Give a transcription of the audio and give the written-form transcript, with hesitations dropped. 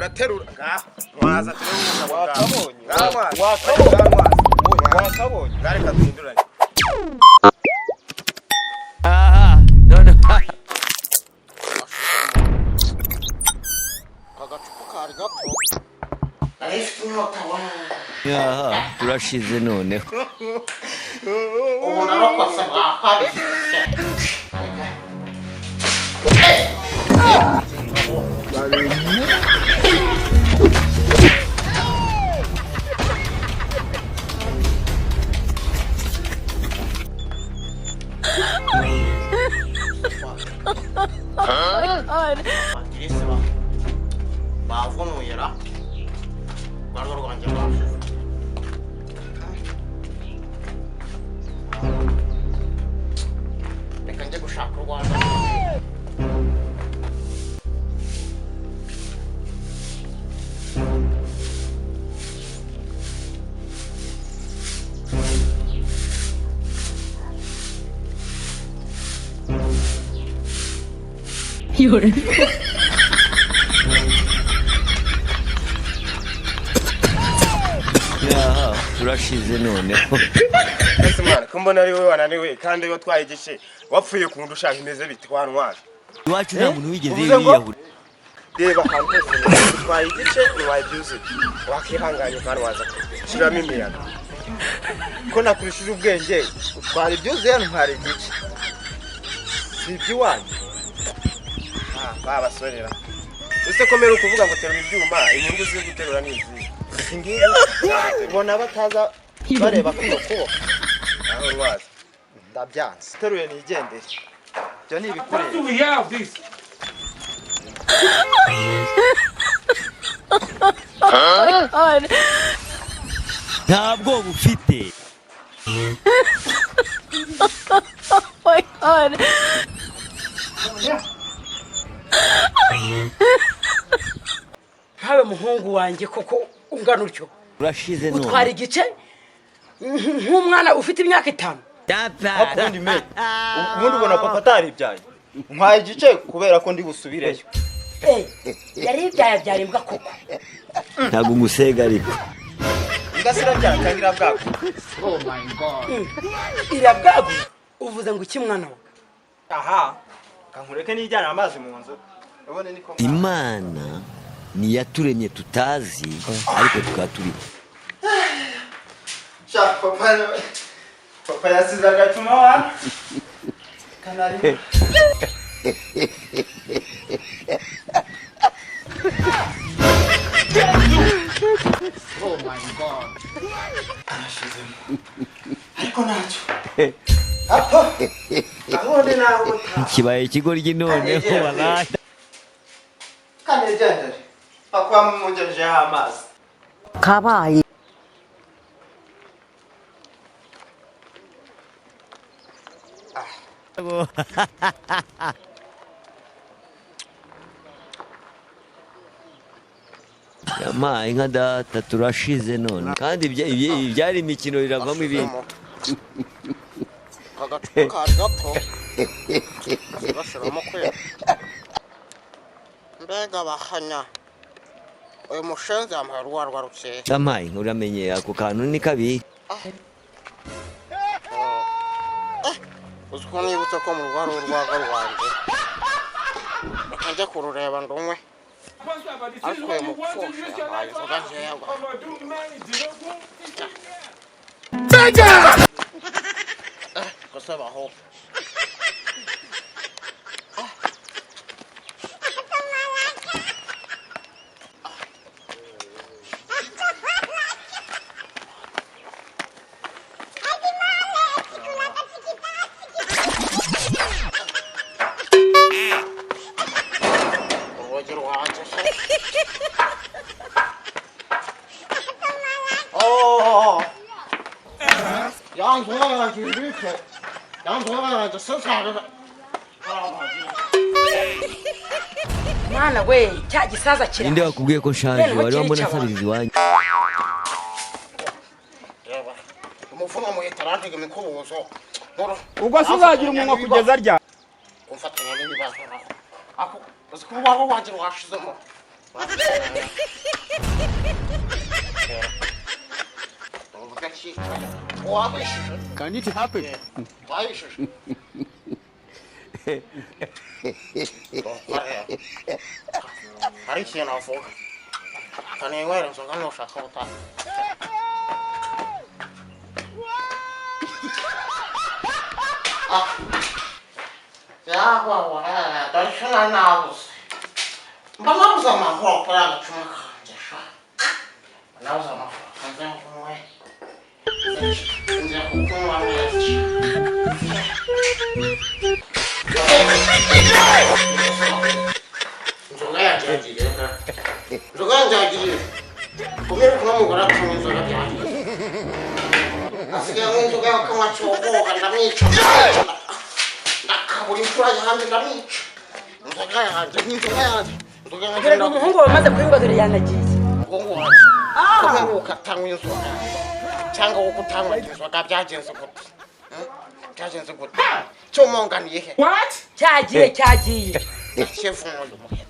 uraterura waza turebe wakabonye wakabonye ngare kadinduranye no agacupa kari gato turashize noneho ubu narokoze mwahari bavunuye ra rwanda rwanjye rwashize reka njye gushaka u Rwanda Yuri. turashize noneho ese mwana kumbona ari wowe wananiwe kandi yo twaye igice wapfuye ku ndushaka imeze bitwanwaje iwacu nta muntu wigeze yiyahura reba ahantu hose twaye igice niwaye byuzuye wakihanganye kandi waza kushiramo imiyaga ko nakurishije ubwenge utwara ibyuzuye ntwara igice si iby'iwanyu babasorera ese komera ukuvuga ngo terura ibyuma inyungu ziri guterura n'izi ngiye ubona bataza bareba kuno kuboko aho rwaza ndabyanze teruye nigendere byo ni ibikureba ntabwo bufite My God. Habe muhungu wanjye koko ungana utyo urashize none utwara igice nk'umwana ufite imyaka 5 akundi me ubundi ubona papa ataribyaye nkwaye igice kubera ko ndi busubireyo yari ibyaye imbwa koko ntabwo ngusega ariko ngasira byakangira bwako oh my god irabwagu uvuze ngo iki mwana we aha kankureke nijyana amazi mu nzu ubone niko imana ni yaturemye tutazi ariko tukaturi papa yasize agacuma wana kanari oh my god ariko nacho ahone naho kibaye ikigoryi noneho balaye kanejendere akwa munjeje amazi Kabaye. Yama inka data turashize none kandi ibyari imikino iravamo ibindi agacupa kari gato gashiramo kwera mbega bahanya uyu mushenzi yambaye urwarwa rukeye Yamaye uramenye ako kantu ni kabi uziko nibutse ko mu rwaro urwarwa rwanjye bakajya kurureba ndumwe ariko uyu mupfusha yabaye inzoga nkeya gusabaho mwana we cya gisaza kira inde wakubwiye ko shaje wari wambona sabirizi wanyu umufumo mu itarantege mikubuzo ubwo suzagira umunwa kugeza rya kumfatanya n'ibibazo ako uzikubaho waje washizemo Can it happen? hari ikintu avuga kanenywera inzoga nushaka gutaha yahwa darishana nabuze mba nabuze amahoro kuri agacuma kanjye sha nabuze amahoro kanjye nkunywe ngiye kukunywa menshi inzoga yanjye yagiye kumera kuno mugore akanywa inzoga byagiye asigaye anywa inzoga yakanywa cyogoga ndamwica ndakabura imfura yanjye ndamwica inzoga yanjye dore umuhungu wamaze kunywa dore yanagiye umuhungu wanjye kumera ukatanywa inzoga cyangwa wowe utanywa inzoga byagenze gute byagenze gute cyomonganiye he cyagiye chefu n'uyu muheta